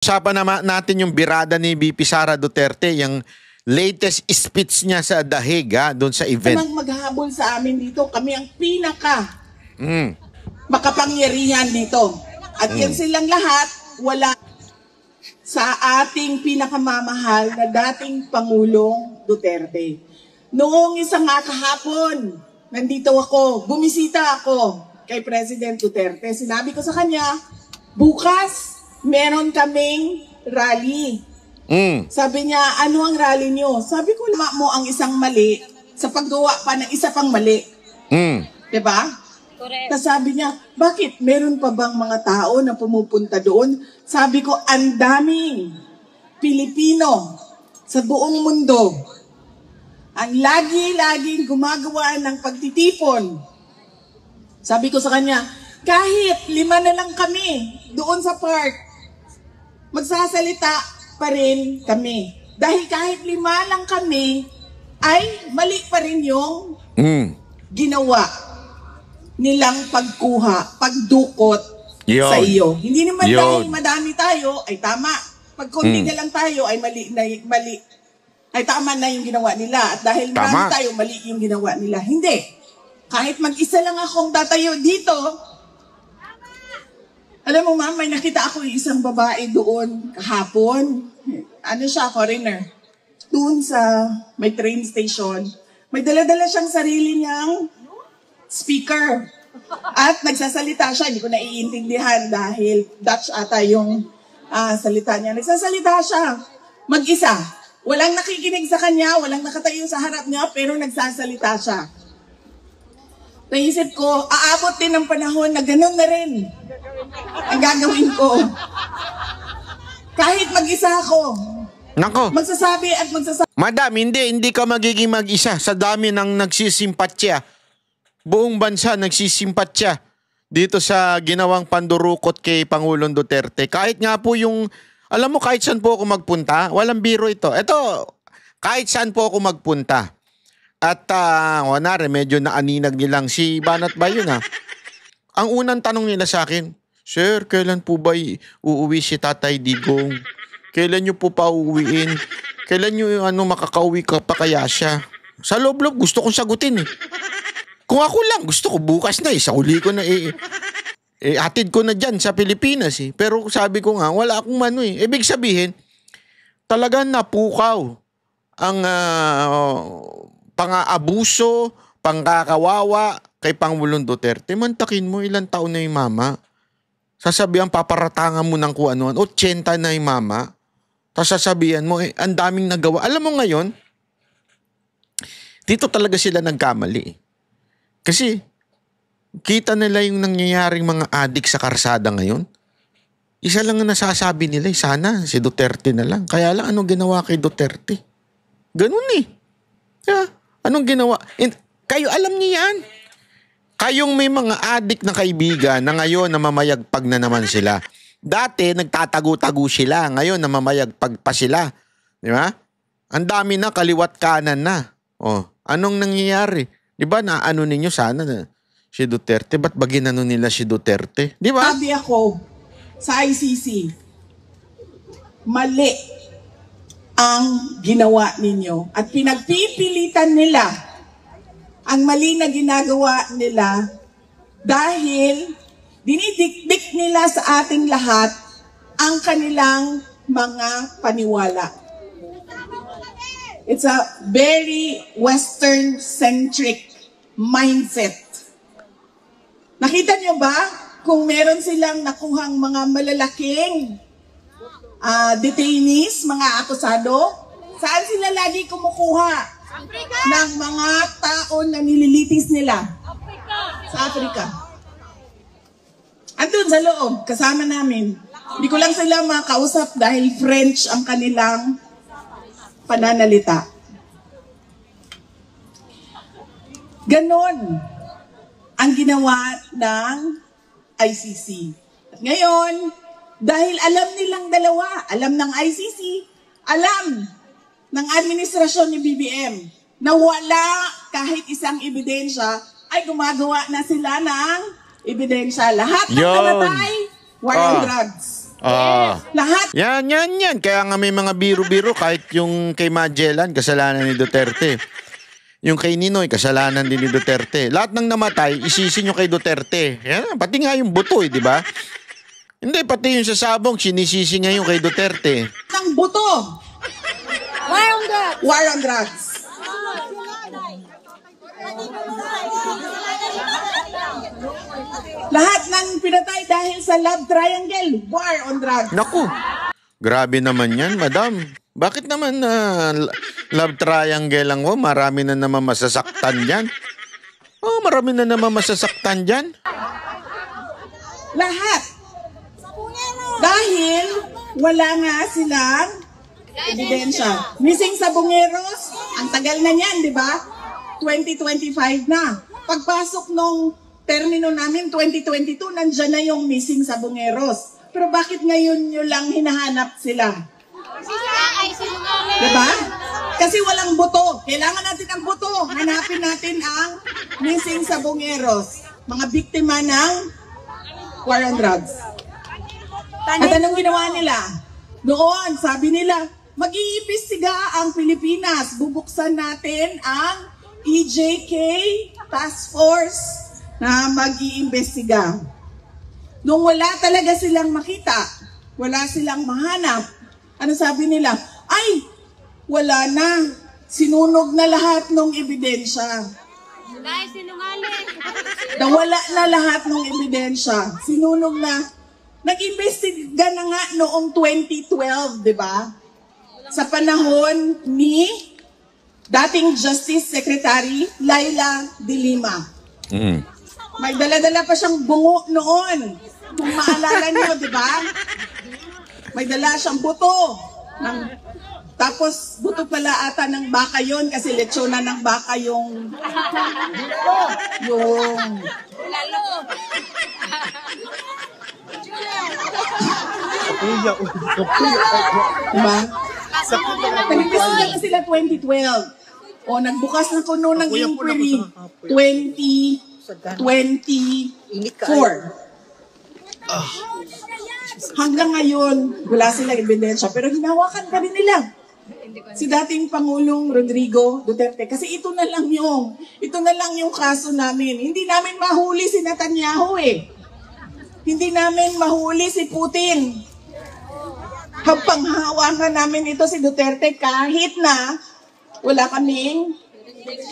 Usapan naman natin yung birada ni VP Sara Duterte, yung latest speech niya sa Dahig, doon sa event. Maghahabol sa amin dito, kami ang pinaka makapangyarihan dito. At yan silang lahat, wala sa ating pinakamamahal na dating Pangulong Duterte. Noong isang kahapon, nandito ako, bumisita ako kay President Duterte. Sinabi ko sa kanya, bukas, meron kaming rally. Sabi niya, ano ang rally niyo? Sabi ko, lama mo ang isang mali sa paggawa pa ng isa pang mali. Diba? Correct. Tapos sabi niya, bakit? Meron pa bang mga tao na pumupunta doon? Sabi ko, ang daming Pilipino sa buong mundo ang lagi-laging gumagawa ng pagtitipon. Sabi ko sa kanya, kahit 5 na lang kami doon sa park, magsasalita pa rin kami. Dahil kahit 5 lang kami, ay mali pa rin yung ginawa nilang pagkuha, pagdukot sa iyo. Hindi naman dahil madami tayo, ay tama. Pag konti na lang tayo, ay mali. Ay tama na yung ginawa nila. At dahil marami tayo, mali yung ginawa nila. Hindi. Kahit mag-isa lang akong tatayo dito, alam mo ma'am, may nakita ako isang babae doon kahapon. Ano siya, foreigner. Doon sa may train station. May dala-dala siyang sarili niyang speaker. At nagsasalita siya. Hindi ko naiintindihan dahil Dutch ata yung salita niya. Nagsasalita siya. Mag-isa. Walang nakikinig sa kanya, walang nakatayo sa harap niya, pero nagsasalita siya. Naisip ko, aabot din ng panahon na ganun na rin ang gagawin ko. Kahit mag-isa ako. Nako. Magsasabi at magsasabi. Madam, hindi ka magiging mag-isa sa dami ng nagsisimpatya. Buong bansa nagsisimpatya dito sa ginawang pandurukot kay Pangulong Duterte. Kahit nga po yung, alam mo, kahit saan po ako magpunta, walang biro ito. Ito, kahit saan po ako magpunta. At kunwari, medyo naaninag nilang si Banat ba yun Ang unang tanong nila sa akin, Sir, kailan po ba uuwi si Tatay Digong? Kailan nyo po pa uuwiin? Kailan nyo makakauwi ka pa kaya siya? Sa loob-loob, gusto kong sagutin Kung ako lang, gusto ko bukas na sa uli ko na atid ko na dyan sa Pilipinas Pero sabi ko nga, wala akong mano Ibig sabihin, talagang napukaw ang pang-aabuso, pangkakawawa kay Pangulong Duterte. Mantakin mo, ilang taon na yung mama. Sasabihan, paparatangan mo ng kung ano, 80 na yung mama. Tapos sasabihan mo, ang daming nagawa. Alam mo ngayon, dito talaga sila nagkamali. Kasi, kita nila yung nangyayaring mga adik sa karsada ngayon. Isa lang ang nasasabi nila, sana si Duterte na lang. Kaya lang, anong ginawa kay Duterte? Ganun Anong ginawa? Kayo alam niyo yan. Kayong may mga adik na kaibigan na ngayon namamayagpag na naman sila. Dati nagtatago-tago sila. Ngayon namamayagpag pa sila. Di ba? Ang dami na, kaliwat kanan na. Anong nangyayari? Di ba na ano ninyo sana na si Duterte? Ba't ba ginano nila si Duterte? Di ba? Sabi ako sa ICC, mali ang ginawa ninyo at pinagpipilitan nila ang mali na ginagawa nila dahil dinidikdik nila sa ating lahat ang kanilang mga paniwala. It's a very Western-centric mindset. Nakita niyo ba kung meron silang nakuhang mga malalaking detainees, mga akusado, saan sila lagi kumukuha ng mga tao na nililitis nila? Sa Africa. Andun sa loob, kasama namin. Hindi ko lang sila makausap dahil French ang kanilang pananalita. Ganon ang ginawa ng ICC. At ngayon, dahil alam nilang dalawa, alam ng ICC, alam ng administrasyon ni BBM na wala kahit isang ebidensya, ay gumagawa na sila ng ebidensya. Lahat ng namatay, war on drugs. Lahat. Yan. Kaya nga may mga biro-biro kahit yung kay Magellan, kasalanan ni Duterte. Yung kay Ninoy, kasalanan din ni Duterte. Lahat ng namatay, isisi nyo kay Duterte. Yan, pati nga yung buto, di ba? Hindi, pati yung sasabong, sinisisi nga yung kay Duterte. Ang buto. War on drugs. Lahat ng pinatay dahil sa love triangle, war on drugs. Naku, grabe naman yan, madam. Bakit naman love triangle lang ko? Marami na naman masasaktan dyan. Marami na naman masasaktan dyan. Lahat. Dahil wala nga silang ebidensya. Missing sa Bungeros, ang tagal na niyan, di ba? 2025 na. Pagpasok nung termino namin, 2022, nandyan na yung missing sa Bungeros. Pero bakit ngayon nyo lang hinahanap sila? Diba? Kasi walang buto. Kailangan natin ang buto. Hanapin natin ang missing sa Bungeros. Mga biktima ng war on drugs. At anong ginawa nila? Noon, sabi nila, mag-iimbestiga ang Pilipinas. Bubuksan natin ang EJK Task Force na mag-iimbestiga. Nung wala talaga silang makita, wala silang mahanap, ano sabi nila? Ay, wala na. Sinunog na lahat ng ebidensya. Nawala na lahat ng ebidensya. Sinunog na. Nag-imbestiga na nga noong 2012, di ba? Sa panahon ni dating Justice Secretary Laila De Lima. May dala-dala pa siyang bungo noon. Kung maalala niyo, di ba? May dala siyang buto. Tapos buto pala ata ng baka yon kasi lechona ng baka yung diba? Nag-imbestiga na sila 2012. O, nagbukas na kuno ng inquiry 2024. Hanggang ngayon, wala silang ebidensya. Pero hinawakan pa rin nila si dating Pangulong Rodrigo Duterte. Kasi ito na lang yung kaso namin. Hindi namin mahuli si Netanyahu eh. Hindi namin mahuli si Putin. Panghawakan namin ito si Duterte kahit na wala kaming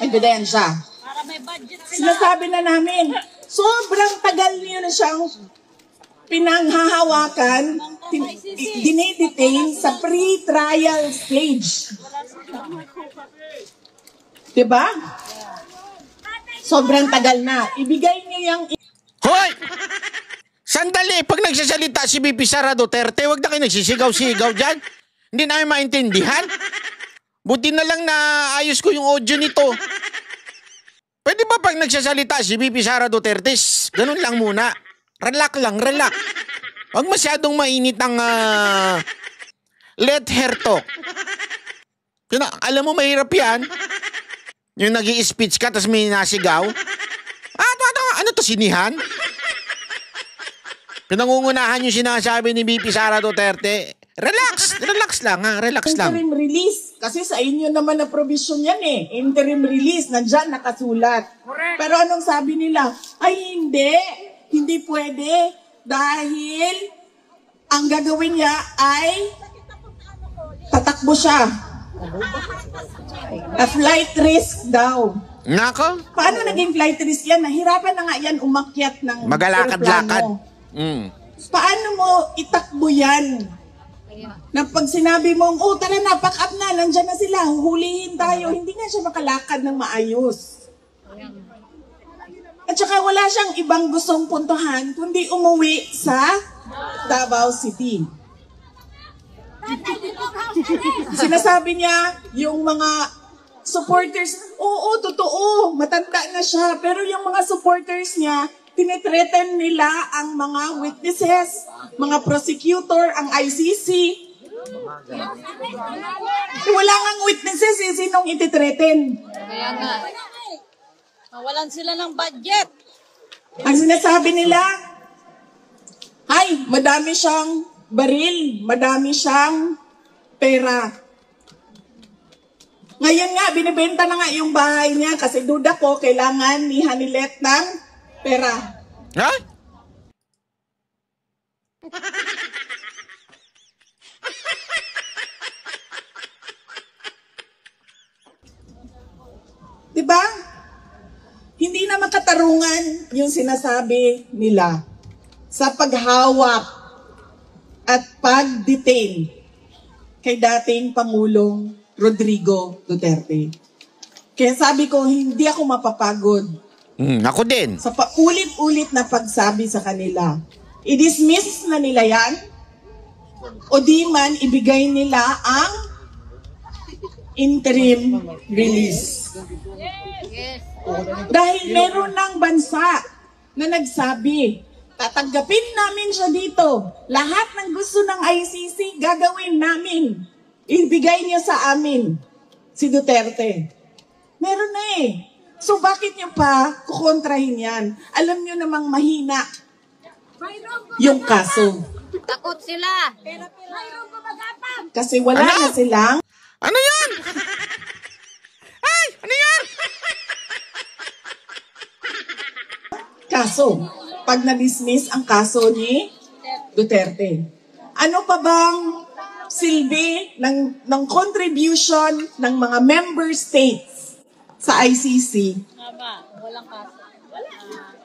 ebidensya. Sinasabi na namin, sobrang tagal niyo na siyang pinanghahawakan, dinedetain sa pre-trial stage. Diba? Sobrang tagal na. Ibigay niyo yung... Hoy! Sandali! Pag nagsasalita si VP Sara Duterte, huwag na kayo nagsisigaw-sigaw dyan. Hindi namin maintindihan. Buti na lang na ayos ko yung audio nito. Pwede ba pag nagsasalita si VP Sara Duterte, ganun lang muna. Relax lang, relax. Huwag masyadong mainit ang let her talk. Alam mo, mahirap yan. Yung nag-i-speech ka, tapos may nasigaw. Ano to, sinihan? Pinangungunahan yung sinasabi ni VP Sara Duterte. Relax lang ha, relax lang. Interim release. Kasi sa inyo naman na provision yan eh. Interim release, nandyan nakasulat. Correct. Pero anong sabi nila? Ay hindi pwede. Dahil ang gagawin niya ay tatakbo siya. A flight risk daw. Nako? Paano naging flight risk yan? Nahirapan na nga yan umakyat ng magalakad-lakad. Paano mo itakbo yan? Na pag sinabi mong, tara na, pack up na, nandyan na sila, huhulihin tayo, hindi nga siya makalakad ng maayos. At saka wala siyang ibang gustong puntahan, kundi umuwi sa Davao City. Sinasabi niya, yung mga supporters, oo, totoo, matanda na siya, pero yung mga supporters niya, tinitreaten nila ang mga witnesses, mga prosecutor, ang ICC. Wala ngang witnesses, sinong ititreaten? Kaya nga. Mawalan sila ng budget. Ang sinasabi nila, ay, madami siyang baril, madami siyang pera. Ngayon nga, binibenta na nga yung bahay niya kasi duda ko, kailangan ni Hanilet ng pera. Ha? Diba? Hindi na makatarungan yung sinasabi nila sa paghawak at pag-detain kay dating Pangulong Rodrigo Duterte. Kaya sabi ko, hindi ako mapapagod Ako din. sa paulit-ulit na pagsabi sa kanila. I-dismiss na nila yan o di man ibigay nila ang interim release. Dahil meron ng bansa na nagsabi, tatanggapin namin siya dito. Lahat ng gusto ng ICC, gagawin namin. Ibigay niya sa amin si Duterte. Meron na eh. So bakit niyo pa kukontrahin yan? Alam niyo namang mahina yung kaso. Takot sila. Kasi wala na silang Ano yan? Ay! Ano yan? kaso. Pag na-dismiss ang kaso ni Duterte. Ano pa bang silbi ng contribution ng mga member states sa ICC? Tama, walang kaso.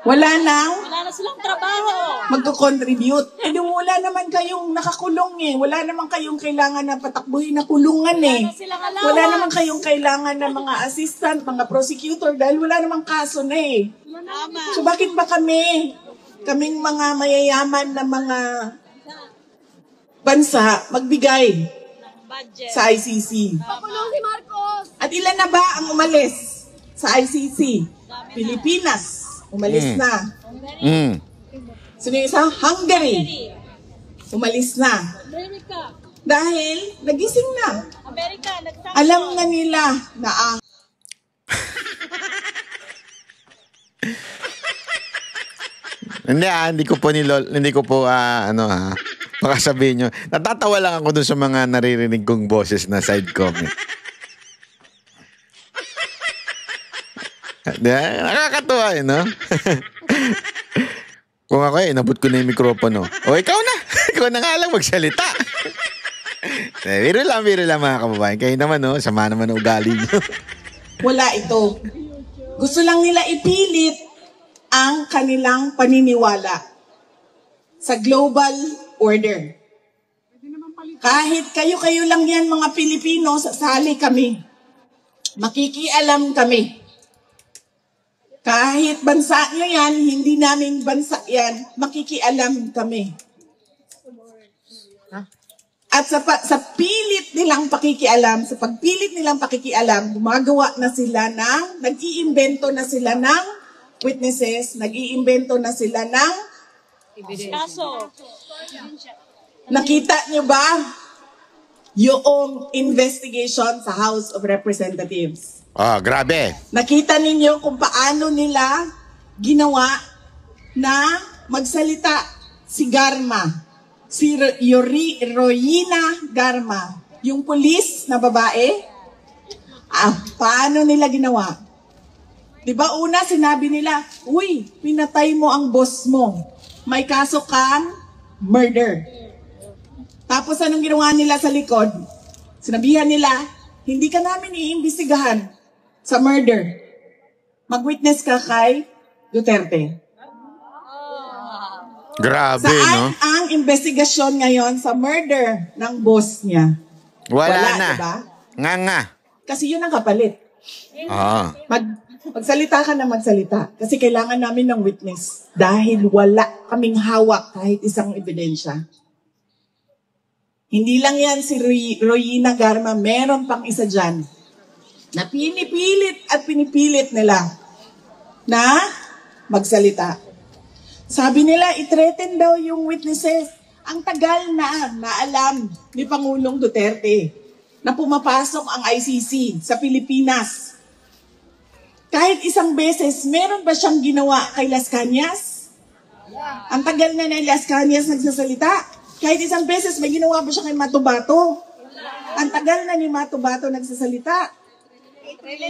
Wala nang Wala na silang trabaho. magko-contribute. Eh, di wala naman kayong nakakulong eh. Wala naman kayong kailangan na patakbuhin na kulungan eh. Wala na silang allowance. Wala naman kayong kailangan na mga assistant, mga prosecutor dahil wala namang kaso na eh. Tama. So bakit ba kaming mga mayayaman na mga bansa magbigay Budget. sa ICC? Pakulong si Marcos. At ilan na ba ang umalis sa ICC? Pilipinas, umalis na. Mm. Sino yung isa? Hungary, umalis na. America. Dahil nagising na. America, nagsabi. Alam na nila na ang Hindi ko po baka sabihin nyo. Natatawa lang ako dun sa mga naririnig kong boses na side comment. Nakakatuwa eh, no? Kung ako inabot ko na yung mikropono. O ikaw na. Ikaw na nga lang magsalita. Biro lang mga kababayan. Kayo naman, no? Sama naman ang ugali nyo. wala ito. Gusto lang nila ipilit ang kanilang paniniwala sa global order. Kahit kayo-kayo lang yan mga Pilipino, sasali kami. Makikialam kami. Kahit bansa nyo yan, hindi namin bansa yan, makikialam kami. At sa pilit nilang pakikialam, sa pagpilit nilang pakikialam, gumagawa na sila nag-iimbento na sila ng witnesses, nag-iimbento na sila ng Kaso. nakita nyo ba yung investigation sa House of Representatives? Grabe. Nakita ninyo kung paano nila ginawa na magsalita si Garma, si Royina Garma, yung pulis na babae. Paano nila ginawa? Diba una sinabi nila, uy, pinatay mo ang boss mo. May kaso kang murder. Tapos anong ginawa nila sa likod? Sinabihan nila, hindi ka namin iimbestigahan sa murder. Mag-witness ka kay Duterte. Grabe, Saan no? ang investigasyon ngayon sa murder ng boss niya? Wala na. Diba? Nga. Kasi yun ang kapalit. Magsalita ka na magsalita. Kasi kailangan namin ng witness. Dahil wala kaming hawak kahit isang ebidensya. Hindi lang yan si Royina Garma. Meron pang isa dyan na pinipilit nila na magsalita. Sabi nila, i-threaten daw yung witnesses. Ang tagal na alam ni Pangulong Duterte na pumapasok ang ICC sa Pilipinas. Kahit isang beses, meron ba siyang ginawa kay Las Cañas? Ang tagal na Las Cañas nagsasalita. Kahit isang beses, may ginawa ba siya kay Matubato? Ang tagal na ni Matubato nagsasalita.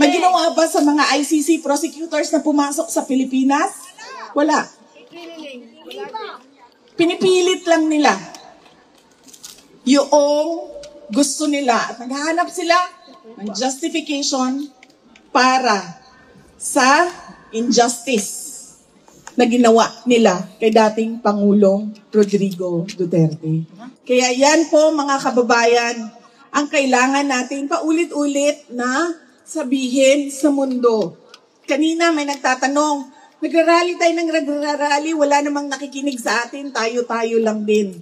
May ginawa ba sa mga ICC prosecutors na pumasok sa Pilipinas? Wala. Pinipilit lang nila yung gusto nila at naghahanap sila ng justification para sa injustice na ginawa nila kay dating Pangulong Rodrigo Duterte. Kaya yan po mga kababayan, ang kailangan natin paulit-ulit na sabihin sa mundo. Kanina may nagtatanong, nagrarally tayo ng nagrarally, wala namang nakikinig sa atin, tayo-tayo lang din.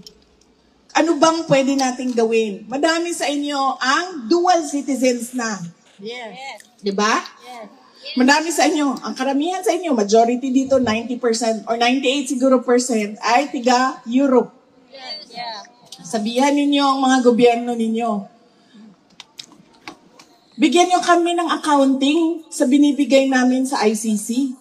Ano bang pwede nating gawin? Madami sa inyo ang dual citizens na. Yes. Diba? Yes. Madami sa inyo, ang karamihan sa inyo, majority dito, 90% or 98 siguro percent ay tiga Europe. Yeah. Sabihan ninyo ang mga gobyerno ninyo. Bigyan nyo kami ng accounting sa binibigay namin sa ICC.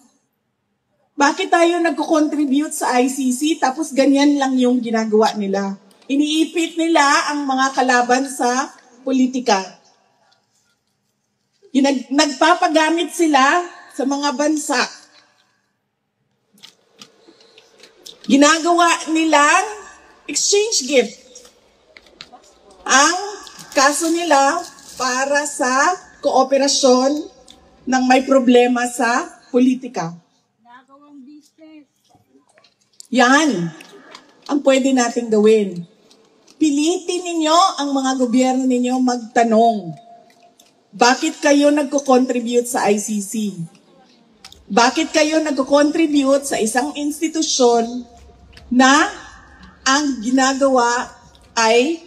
Bakit tayo nagko-contribute sa ICC tapos ganyan lang yung ginagawa nila? Iniipit nila ang mga kalaban sa politika. Nagpapagamit sila sa mga bansa. Ginagawa nilang exchange gift. Ang kaso nila para sa kooperasyon ng may problema sa politika. Yan ang pwede nating gawin. Pilitin ninyo ang mga gobyerno ninyo magtanong. Bakit kayo nagko-contribute sa ICC? Bakit kayo nagko-contribute sa isang institusyon na ang ginagawa ay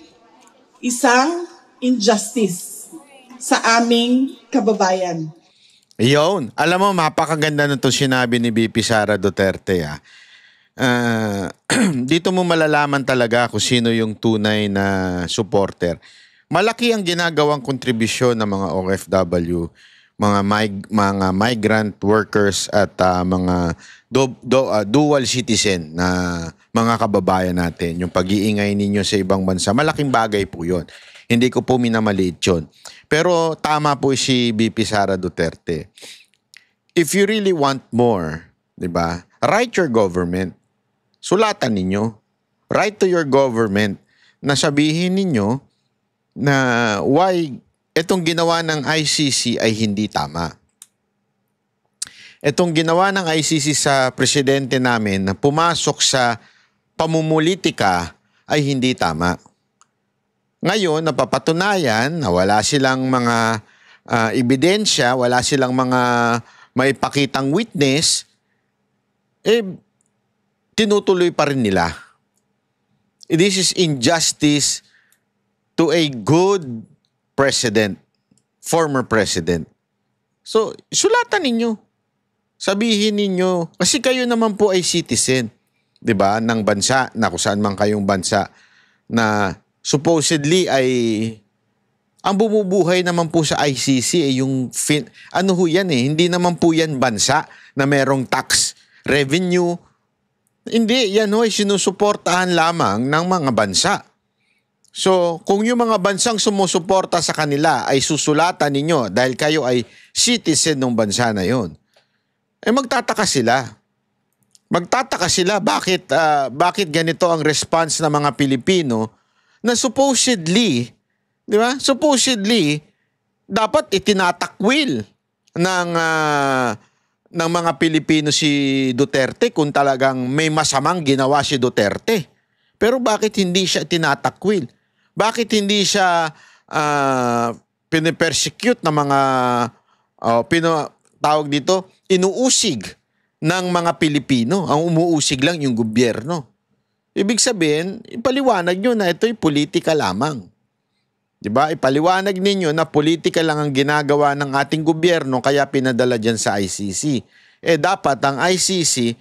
isang injustice sa aming kababayan? Iyon. Alam mo, mapakaganda nito sinabi ni VP Sara Duterte. Dito mo malalaman talaga kung sino yung tunay na supporter. Malaki ang ginagawang kontribusyon ng mga OFW, mga migrant workers at mga dual citizen na mga kababayan natin. Yung pag-iingay ninyo sa ibang bansa, malaking bagay po yun. Hindi ko po minamaliit yun. Pero tama po si VP Sara Duterte. If you really want more, di ba? Write your government. Sulatan ninyo. Write to your government na sabihin ninyo na why itong ginawa ng ICC ay hindi tama. Itong ginawa ng ICC sa presidente namin na pumasok sa pamumulitika ay hindi tama. Ngayon, napapatunayan na wala silang mga ebidensya, wala silang mga maipakitang witness, tinutuloy pa rin nila. This is injustice to a good president, former president. So, sulatan ninyo. Sabihin ninyo, kasi kayo naman po ay citizen, 'di ba, ng bansa, na kung saan man kayong bansa, na supposedly ay ang bumubuhay naman po sa ICC ay yung ano ho yan hindi naman po yan bansa na merong tax revenue. Hindi, yan ho ay sinusuportahan lamang ng mga bansa. So, kung yung mga bansang sumusuporta sa kanila ay susulatan ninyo dahil kayo ay citizen ng bansa na yon, magtataka sila. Magtataka sila bakit ganito ang response ng mga Pilipino na supposedly, di ba? Supposedly, dapat itinatakwil ng mga Pilipino si Duterte kung talagang may masamang ginawa si Duterte. Pero bakit hindi siya tinatakwil? Bakit hindi siya pinipersecute ng mga tawag dito, inuusig ng mga Pilipino? Ang umuusig lang yung gobyerno. Ibig sabihin, ipaliwanag nyo na ito'y politika lamang. Diba? Ipaliwanag ninyo na politika lang ang ginagawa ng ating gobyerno kaya pinadala dyan sa ICC. Dapat ang ICC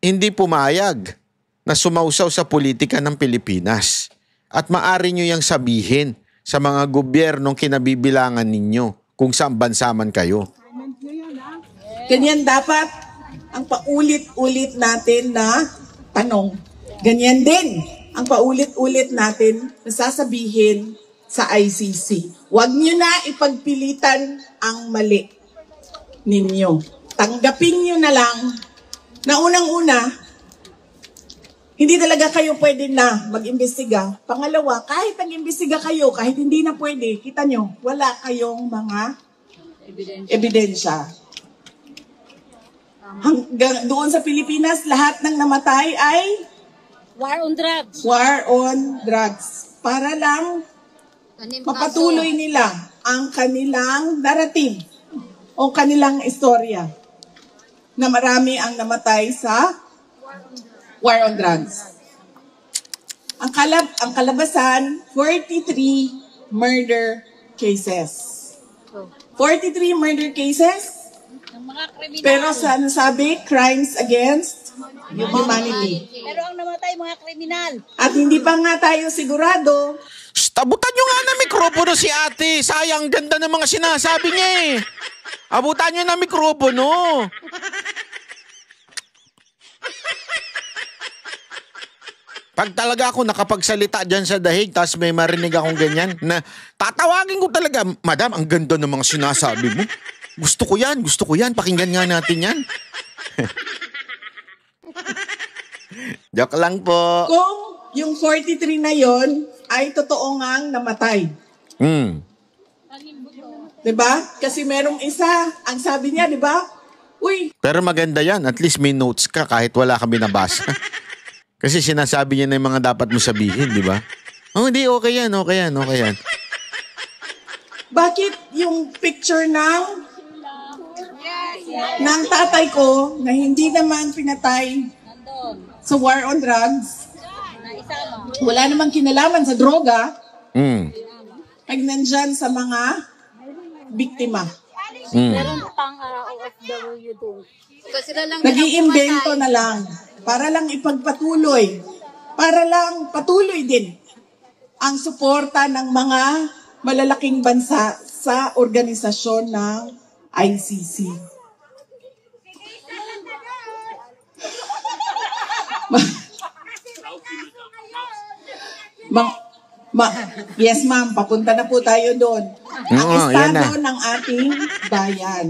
hindi pumayag na sumausaw sa politika ng Pilipinas. At maaari nyo yung sabihin sa mga gobyernong kinabibilangan ninyo kung saan bansa man kayo. Ganyan dapat ang paulit-ulit natin na tanong. Ganyan din ang paulit-ulit natin na sasabihin sa ICC. Huwag nyo na ipagpilitan ang mali ninyo. Tanggapin nyo na lang na unang-una, hindi talaga kayo pwede na mag-imbestiga. Pangalawa, kahit nag-imbestiga kayo, kahit hindi na pwede, kita nyo, wala kayong mga ebidensya. Hanggang doon sa Pilipinas, lahat ng namatay ay War on drugs. war on drugs. Para lang mapatuloy nila ang kanilang narrative o kanilang istorya na marami ang namatay sa war on drugs. Ang kalabasan, 43 murder cases. 43 murder cases, Ng mga kriminal. pero sa ano sabi, crimes against humanity. Pero ang namatay, mga kriminal. At hindi pa nga tayo sigurado. Abutan nyo nga ng mikropono si ate. Sayang, ganda ng mga sinasabi niya eh. Abutan nyo ng mikropono. Pag talaga ako nakapagsalita dyan sa dahig, tapos may marinig akong ganyan, na tatawagin ko talaga, Madam, ang ganda ng mga sinasabi mo. Gusto ko yan, pakinggan nga natin yan. Joke lang po. Kung yung 43 na yon ay totoo ngang namatay. Diba? Kasi merong isa, ang sabi niya, diba? Uy, Pero maganda yan, at least may notes ka kahit wala kami nabasa. Kasi sinasabi niya na yung mga dapat mo sabihin, di ba? Oh, hindi, okay yan. bakit yung picture ng tatay ko na hindi naman pinatay Nandun. sa war on drugs, Na isama. wala namang kinalaman sa droga, Mm. ay nandyan sa mga biktima. Meron pang OFW doon. Kasi sila lang Nag-iimbento na lang para lang ipagpatuloy, para lang patuloy din ang suporta ng mga malalaking bansa sa organisasyon ng ICC. Yes ma'am, papunta na po tayo doon. Ang Oo, yan estado na. ng ating bayan.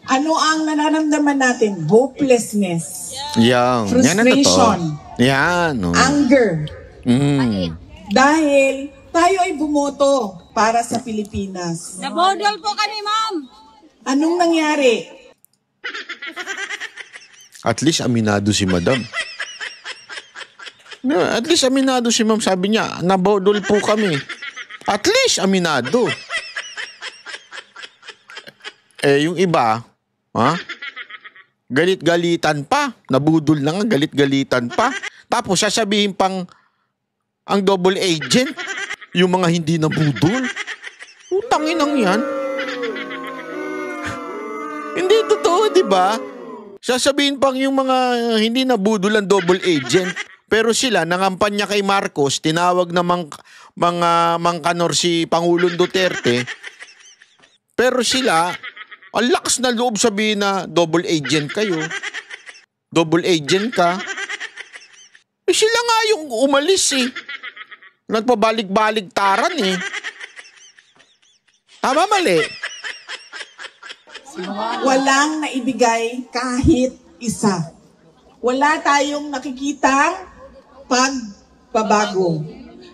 Ano ang nararamdaman natin? Hopelessness, Yan ang totoo. frustration, Yan. Oh. anger. Mm. Dahil tayo ay bumoto para sa Pilipinas. Nabodol po kami, ma'am. Anong nangyari? At least aminado si Madam. No, at least aminado si Ma'am. Sabi niya, nabodol po kami. At least aminado. Yung iba, ha? Galit-galitan pa. Nabudol na nga, galit-galitan pa. Tapos sasabihin pang ang double agent, yung mga hindi nabudol. Utangin ang yan. Hindi totoo, di ba? Sasabihin pang yung mga hindi nabudol ang double agent. Pero sila, nangampanya kay Marcos, tinawag na mga mangkanor si Pangulong Duterte. Pero sila, ang lakas na loob sabihin na double agent kayo. Double agent ka. Sila nga yung umalis eh. Nagpabalik-balik-taran eh. Tama, mali. Walang naibigay kahit isa. Wala tayong nakikitang pagbabago.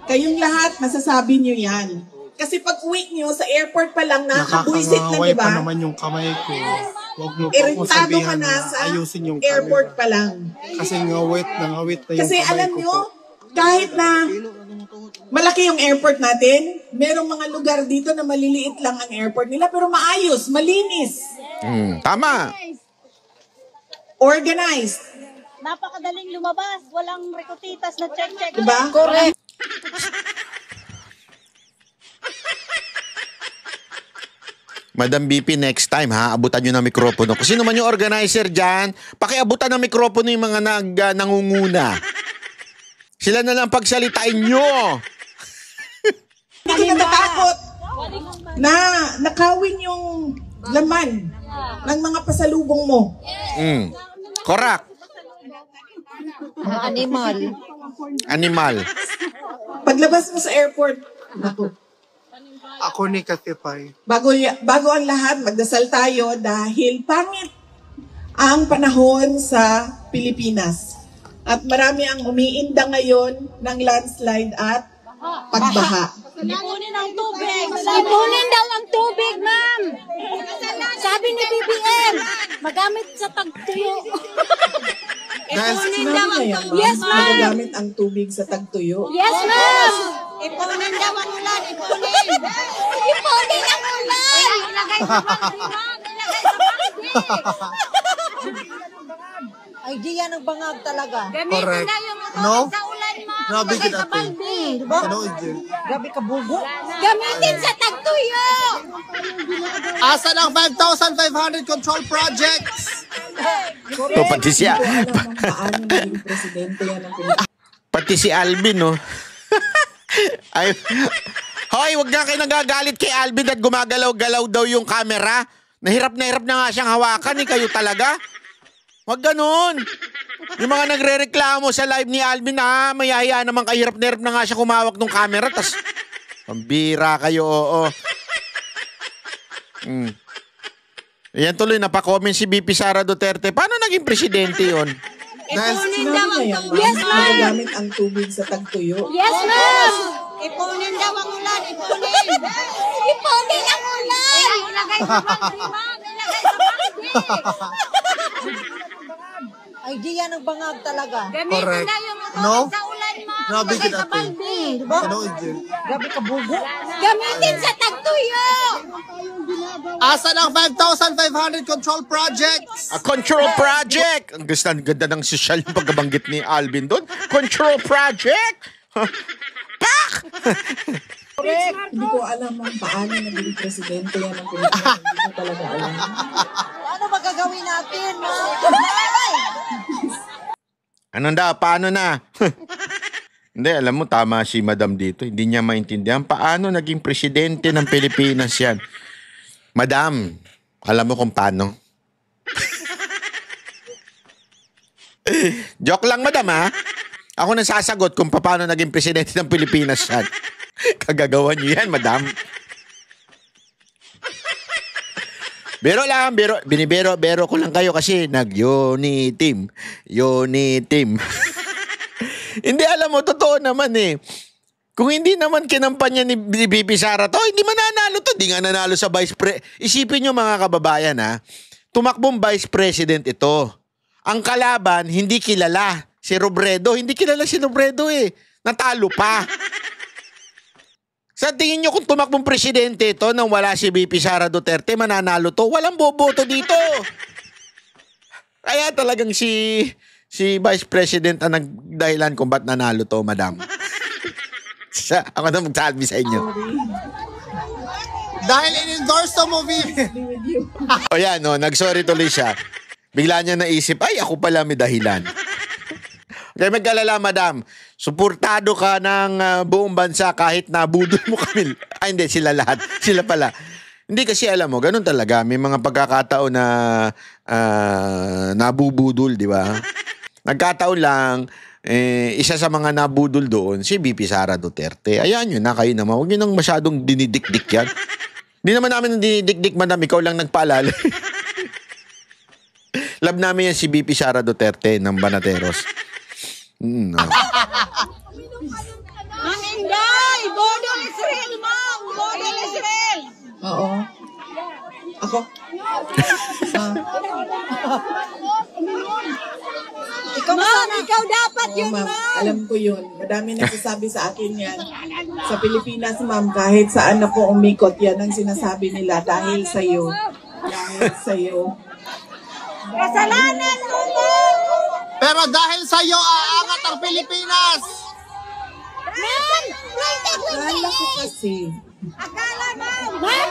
Kayong lahat, masasabi nyo yan. Kasi pag uwi nyo sa airport pa lang, nakakabuisit na, Nakakangaway diba? pa naman yung kamay ko. Huwag mo po Irritado ka sabihan na na sa ayusin yung airport camera. pa lang. Kasi ngawit na yung Kasi kamay alam ko nyo, po. kahit na malaki yung airport natin, merong mga lugar dito na maliliit lang ang airport nila, pero maayos, malinis, Tama. organized. Napakadaling lumabas. Walang rekutitas na check-check. Diba? Correct. Madam BP, next time ha, abutan nyo ng mikropono. Kung sino man yung organizer dyan, pakiabutan ng mikropono yung mga nangunguna. Sila na lang pagsalitain nyo. Hindi ko natatakot na nakawin yung laman ng mga pasalubong mo. Correct. Mga animal. Animal. Paglabas mo sa airport, naku, Ako ni Katipay. bago ang lahat, magdasal tayo dahil pangit ang panahon sa Pilipinas. At marami ang umiinda ngayon ng landslide at pagbaha. Ipunin ang tubig. Ipunin daw ang tubig, ma'am. Sabi ni BBM, magamit sa tagtuyo. Ipunin daw ang tubig. Yes, ma'am. Magagamit ang tubig sa tagtuyo. Yes, ma'am. Ipunin daw ang ulan. Ipunin. Ipunin ang ulan. Ilagay sa balde, ma'am. Ilagay sa balde. Idea ng bangag talaga. Gamitin Correct. na yung No? sa ulan, ma'am. Grabe Ilagay gid sa ate. balde. Diba? Ano ito? Grabe ka bugo. Gamitin sa tagtuyo. Asa ng 5,500 control projects? To, pati siya. Hindi ko alam kung paano naging presidente yan ng Pilipinas. Pati si Alvin, no? Ay, hoy, wag na kayo nagagalit kay Alvin at gumagalaw-galaw daw yung camera. Nahirap na nga siyang hawakan, kayo talaga. Wag ganun. Yung mga nagre-reklamo sa live ni Alvin, mayaya naman kahirap na hirap na nga siya kumawak ng camera, tas pambira kayo, oo. Ayan tuloy, napakomment si BP Sara Duterte. Paano naging presidente yon? Ipunin daw ang Sinabi na yan, tubig. Yes, ma'am. Magagamit ang tubig sa tagtuyo. Yes, ma'am. Ipunin daw ang ulan. Ipunin. Ipunin ang ulan. Ilagay sa balde, ma'am. Ilagay sa balde. Idea ng bangag talaga. Gamitin Correct. na yung No? sa ulan, ma'am. Grabe Ilagay gid sa ate. balde. Diba? Ano ito? Grabe ka bugo. Gamitin sa tagtuyo. Asa ng 5,500 control projects? A control project! Ang ganda ng social yung pagkabanggit ni Alvin doon. Control project! Pak! Hindi ko alam kung paano naging presidente yan ng Pilipinas. Hindi ko talaga alam. Ano magagawin natin, ma'am? Ano paano na? Hindi, alam mo, tama si Madam dito. Hindi niya maintindihan paano naging presidente ng Pilipinas yan. Madam, alam mo kung paano? Joke lang, Madam, ha? Ako nang sasagot kung paano naging presidente ng Pilipinas yan. Kagagawa niyo yan, Madam. Bero lang, bero ko lang kayo kasi nag-Yoni team. Hindi, alam mo, totoo naman eh. Kung hindi naman kinampanya ni BP Sara to, hindi mananalo to. Hindi nga nanalo sa vice president. Isipin nyo mga kababayan, ha, tumakbong vice president ito. Ang kalaban, hindi kilala. Si Robredo, hindi kilala si Robredo eh. Natalo pa. Sa tingin nyo kung tumakbong presidente ito nang wala si BP Sara Duterte, mananalo to? Walang boboto dito. Kaya talagang si Vice President ang nagdahilan kung ba't nanalo to, Madam. Ako na magsabi sa inyo. Dahil in-endorse to movie. O yan, no, nag-sorry tuloy siya. Bigla niya naisip, ay, ako pala may dahilan. Kaya mag-alala, Madam. Suportado ka ng buong bansa kahit nabudol mo kami. Ay, hindi, sila lahat. Sila pala. Hindi kasi alam mo, ganun talaga. May mga pagkakataon na nabubudol, di ba? Nagkataon lang, isa sa mga nabudol doon, si BP Sara Duterte. Ayan yun na, kayo naman. Huwag nyo nang masyadong dinidikdik yan. Hindi naman namin dinidikdik, Madam. Ikaw lang nagpaalala. Love namin yan si BP Sara Duterte ng Banateros. No. Ma'am Inday, Bodol Israel, ma'am. Bodol Israel. Oo. Ako? Ma'am, ikaw dapat Oo, yun, ma'am. ma'am. Alam ko yun. Madami nagsasabi sa akin yan. Sa Pilipinas, ma'am, kahit saan ako umikot, yan ang sinasabi nila dahil sa'yo. Dahil sa'yo. Kasalanan mo, ma'am. Pero dahil sa iyo aangat ang Pilipinas. Ma'am, Akala ko kasi. akala, ma'am. Ma'am,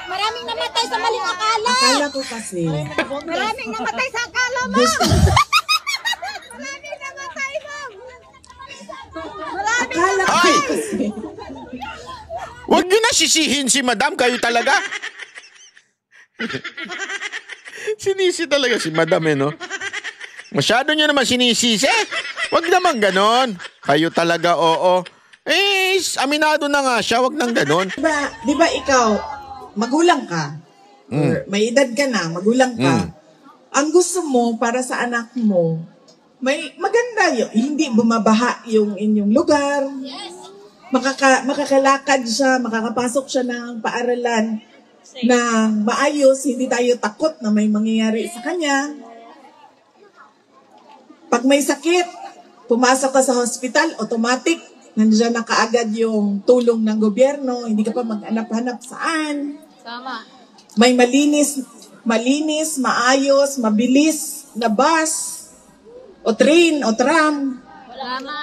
maraming namatay sa maling akala. Akala ko kasi. Maraming namatay sa akala, ma'am. Gusto, Maraming namatay, ma'am. akala ko Ay! kasi. Huwag nyo na sisihin si Madam. Kayo talaga. Sinisi talaga si Madam, no? Masyado nyo naman sinisisi. Wag naman ganon. Kayo talaga, oo. Eh, aminado na nga siya. Wag nang ganon. Di ba ikaw, magulang ka? Or may edad ka na, magulang ka. Ang gusto mo para sa anak mo, may maganda yun. Hindi bumabaha yung inyong lugar. Makakalakad siya, makakapasok siya ng paaralan na maayos, hindi tayo takot na may mangyayari sa kanya. Pag may sakit, pumasok ka sa hospital, automatic, nandiyan na kaagad yung tulong ng gobyerno, hindi ka pa mag-hanap-hanap saan. Tama. May malinis, maayos, mabilis na bus, o train, o tram. Tama.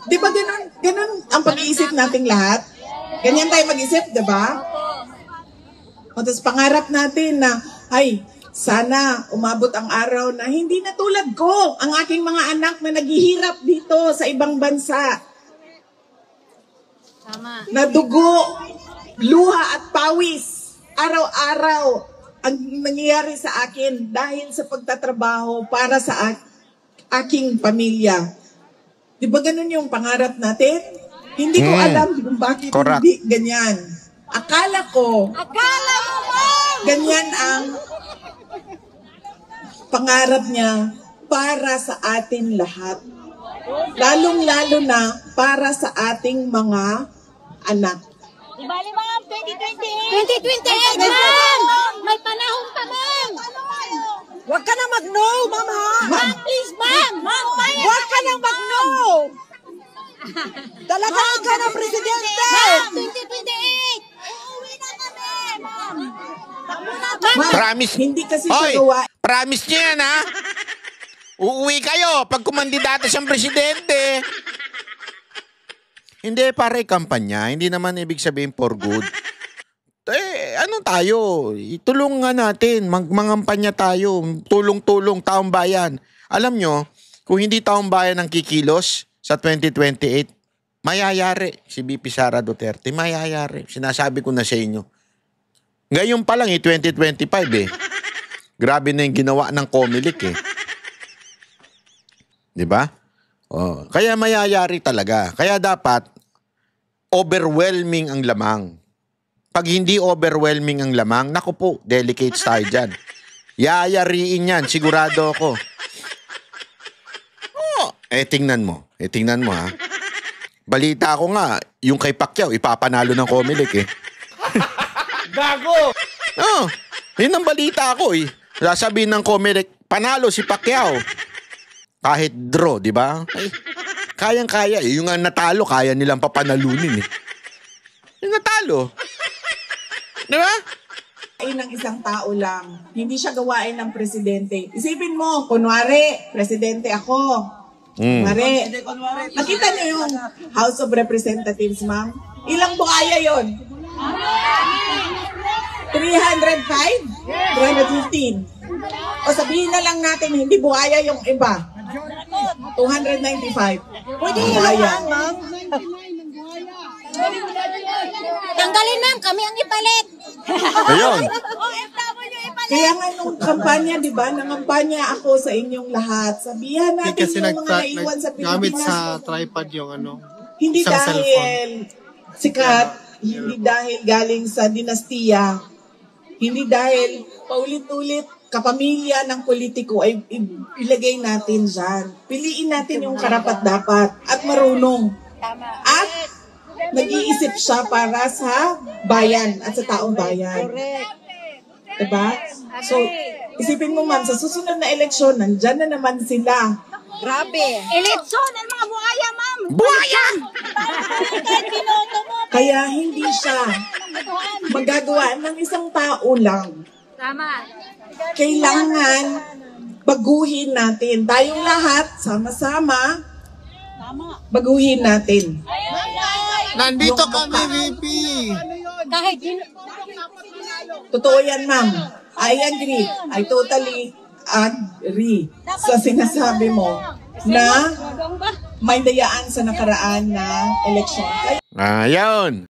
Di ba ganun ang pag-iisip nating lahat? Ganyan tayo mag-isip, di ba? O tapos pangarap natin na, ay, sana umabot ang araw na hindi na tulad ko ang aking mga anak na naghihirap dito sa ibang bansa. Tama. Na dugo, luha at pawis, araw-araw ang nangyayari sa akin dahil sa pagtatrabaho para sa aking pamilya. Di ba ganun yung pangarap natin? Hindi ko alam kung bakit hindi ganyan. Akala mo, ganyan ang pangarap niya para sa atin lahat. Lalong-lalo na para sa ating mga anak. Ibali ma'am, 2028. 2028, ma'am! May panahon pa, ma'am! Huwag ka na mag-no, mama. Ma'am, please, ma'am! Ma'am, Huwag ka na mag-no. Talaga ikaw na presidente. ma'am! 2028! Uuwi na kami, ma'am! Ma'am, Promise. Hindi kasi Hoy, siya gawa. promise niya yan, ha? Uuwi kayo pag kumandidato siyang presidente. Hindi, para kampanya. Hindi naman ibig sabihin for good. Eh, ano tayo? Itulungan natin. Mangampanya tayo. Tulong-tulong, taong bayan. Alam nyo, kung hindi taong bayan ang kikilos sa 2028, mayayari si VP Sara Duterte. Mayayari. Sinasabi ko na sa inyo. Ngayon pa lang, 2025 eh. Grabe na yung ginawa ng Comelec eh. Diba? Oh, kaya mayayari talaga. Kaya dapat overwhelming ang lamang. Pag hindi overwhelming ang lamang, naku po, delicates tayo dyan. Yayariin yan, sigurado ako. Oh, tingnan mo. Tingnan mo ha. Balita ko nga, yung kay Pacquiao, ipapanalo ng Comelec eh. Gago! Oh, yun ang balita ko eh. Sasabihin ng Comelec, panalo si Pacquiao. Kahit draw, di ba? Ay, kayang-kaya eh. Yung natalo, kaya nilang papanalunin eh. Yung natalo. Di ba? Ng isang tao lang. Hindi siya gawain ng presidente. Isipin mo, kunwari, presidente ako. Kunwari, nakita niyo yung House of Representatives, ma'am? Ilang buhaya yon? 305? 315? O sabihin na lang natin, hindi buhaya yung iba. 295. Pwede buhaya. yan, ma'am. tanggalin, ma'am, kami ang ipalit. Ayun. Kaya nga nung kampanya, di ba, nangampanya ako sa inyong lahat. Sabihan natin Kasi yung mga naiwan sa gamit Pilipinas. sa tripod yung Hindi isang dahil sikat, hindi dahil galing sa dinastiya, hindi dahil paulit-ulit kapamilya ng politiko ay ilagay natin dyan. Piliin natin yung karapat-dapat at marunong. At nag-iisip siya para sa bayan at sa taong bayan. Diba? So, isipin mo ma'am, sa susunod na eleksyon, nandyan na naman sila. Grabe. Eleksyon ang mga buhaya, ma'am. Buhaya! Kahit binoto mo. Kaya hindi siya magagawa ng isang tao lang. Tama. Kailangan baguhin natin. Tayong lahat, sama-sama, baguhin natin. Nandito kami, VP. Kahit Totoo yan, ma'am. I agree. I totally agree sa sinasabi mo na may dayaan sa nakaraan na eleksyon. Ayun.